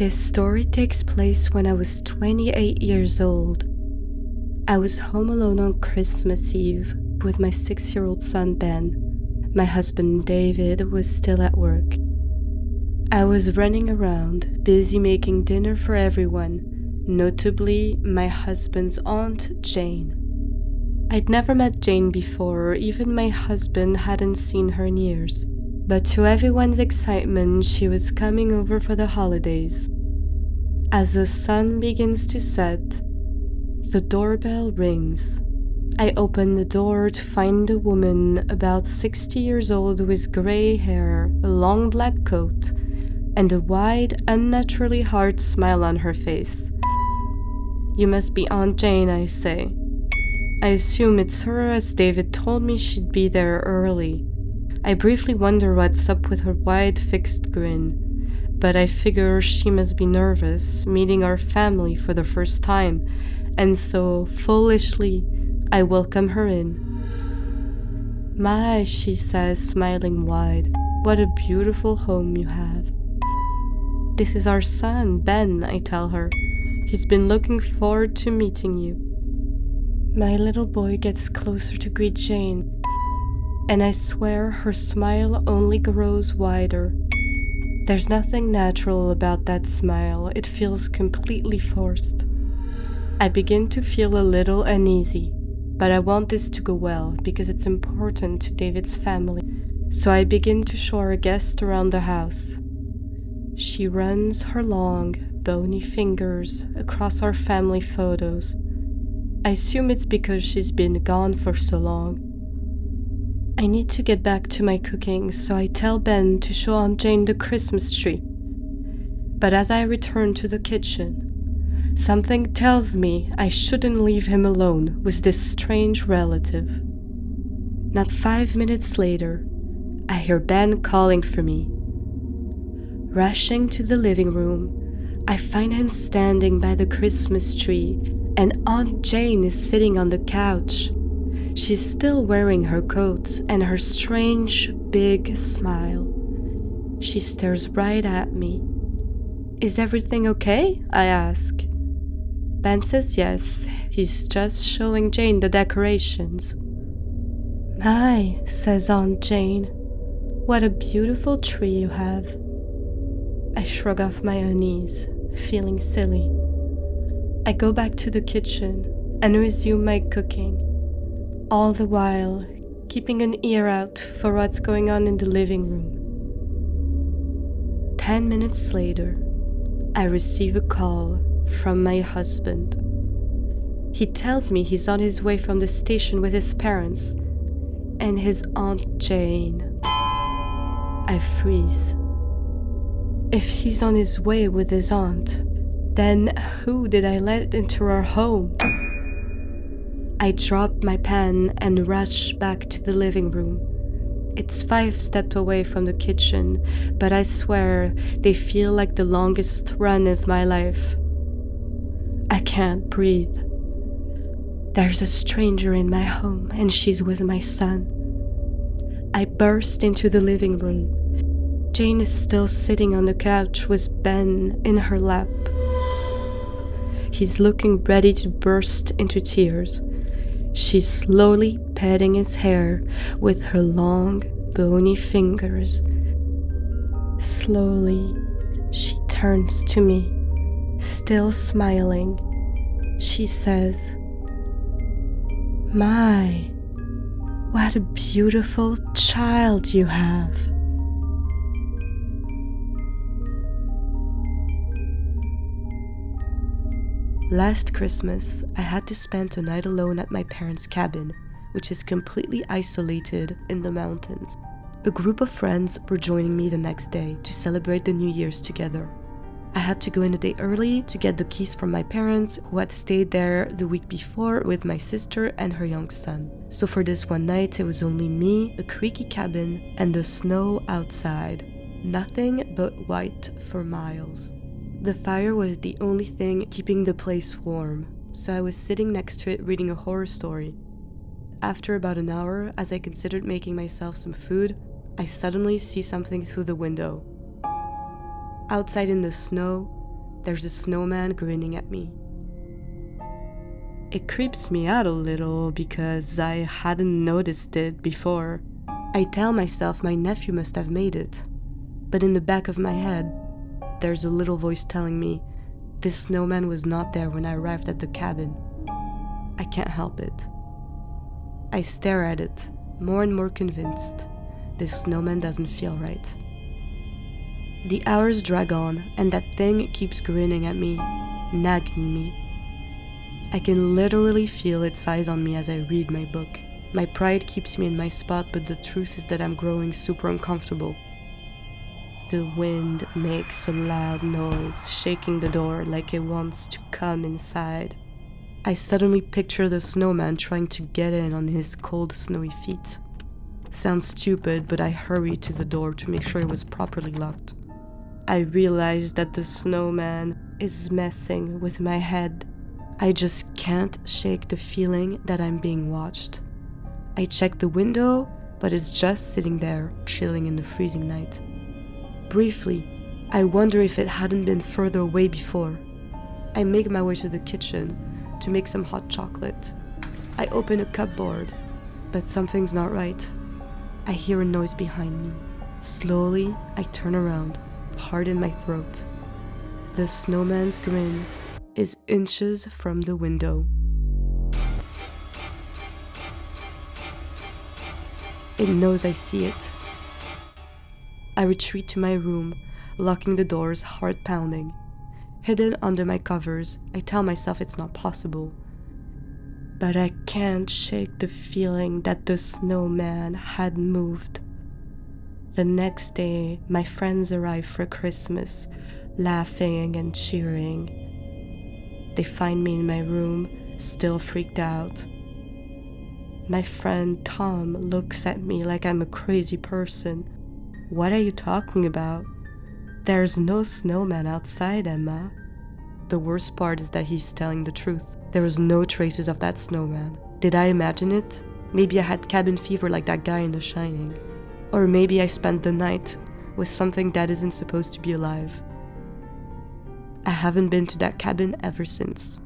This story takes place when I was 28 years old. I was home alone on Christmas Eve with my 6-year-old son Ben. My husband David was still at work. I was running around, busy making dinner for everyone, notably my husband's aunt Jane. I'd never met Jane before, even my husband hadn't seen her in years. But to everyone's excitement, she was coming over for the holidays. As the sun begins to set, the doorbell rings. I open the door to find a woman about 60 years old with gray hair, a long black coat, and a wide, unnaturally hard smile on her face. "You must be Aunt Jane," I say. I assume it's her, as David told me she'd be there early. I briefly wonder what's up with her wide, fixed grin, but I figure she must be nervous, meeting our family for the first time, and so, foolishly, I welcome her in. "My," she says, smiling wide, "what a beautiful home you have." "This is our son, Ben," I tell her. "He's been looking forward to meeting you." My little boy gets closer to greet Jane, and I swear her smile only grows wider. There's nothing natural about that smile, it feels completely forced. I begin to feel a little uneasy, but I want this to go well because it's important to David's family, so I begin to show our guest around the house. She runs her long, bony fingers across our family photos. I assume it's because she's been gone for so long. I need to get back to my cooking, so I tell Ben to show Aunt Jane the Christmas tree. But as I return to the kitchen, something tells me I shouldn't leave him alone with this strange relative. Not 5 minutes later, I hear Ben calling for me. Rushing to the living room, I find him standing by the Christmas tree, and Aunt Jane is sitting on the couch. She's still wearing her coat and her strange, big smile. She stares right at me. "Is everything okay?" I ask. Ben says yes, he's just showing Jane the decorations. "My," says Aunt Jane, "what a beautiful tree you have." I shrug off my unease, feeling silly. I go back to the kitchen and resume my cooking, all the while keeping an ear out for what's going on in the living room. 10 minutes later, I receive a call from my husband. He tells me he's on his way from the station with his parents and his Aunt Jane. I freeze. If he's on his way with his aunt, then who did I let into our home? I drop my pen and rush back to the living room. It's 5 steps away from the kitchen, but I swear they feel like the longest run of my life. I can't breathe. There's a stranger in my home, and she's with my son. I burst into the living room. Jane is still sitting on the couch with Ben in her lap. He's looking ready to burst into tears. She's slowly patting his hair with her long, bony fingers. Slowly, she turns to me, still smiling. She says, "My, what a beautiful child you have." Last Christmas, I had to spend a night alone at my parents' cabin, which is completely isolated in the mountains. A group of friends were joining me the next day to celebrate the New Year's together. I had to go in a day early to get the keys from my parents, who had stayed there the week before with my sister and her young son. So for this one night, it was only me, a creaky cabin, and the snow outside. Nothing but white for miles. The fire was the only thing keeping the place warm, so I was sitting next to it reading a horror story. After about an hour, as I considered making myself some food, I suddenly see something through the window. Outside in the snow, there's a snowman grinning at me. It creeps me out a little because I hadn't noticed it before. I tell myself my nephew must have made it. But in the back of my head, there's a little voice telling me this snowman was not there when I arrived at the cabin. I can't help it. I stare at it, more and more convinced this snowman doesn't feel right. The hours drag on, and that thing keeps grinning at me, nagging me. I can literally feel its eyes on me as I read my book. My pride keeps me in my spot, but the truth is that I'm growing super uncomfortable. The wind makes a loud noise, shaking the door like it wants to come inside. I suddenly picture the snowman trying to get in on his cold, snowy feet. Sounds stupid, but I hurry to the door to make sure it was properly locked. I realize that the snowman is messing with my head. I just can't shake the feeling that I'm being watched. I check the window, but it's just sitting there, chilling in the freezing night. Briefly, I wonder if it hadn't been further away before. I make my way to the kitchen to make some hot chocolate. I open a cupboard, but something's not right. I hear a noise behind me. Slowly, I turn around, heart in my throat. The snowman's grin is inches from the window. It knows I see it. I retreat to my room, locking the doors, heart pounding. Hidden under my covers, I tell myself it's not possible. But I can't shake the feeling that the snowman had moved. The next day, my friends arrive for Christmas, laughing and cheering. They find me in my room, still freaked out. My friend Tom looks at me like I'm a crazy person. What are you talking about? There's no snowman outside, Emma. The worst part is that he's telling the truth. There was no traces of that snowman. Did I imagine it? Maybe I had cabin fever like that guy in The Shining. Or maybe I spent the night with something that isn't supposed to be alive. I haven't been to that cabin ever since.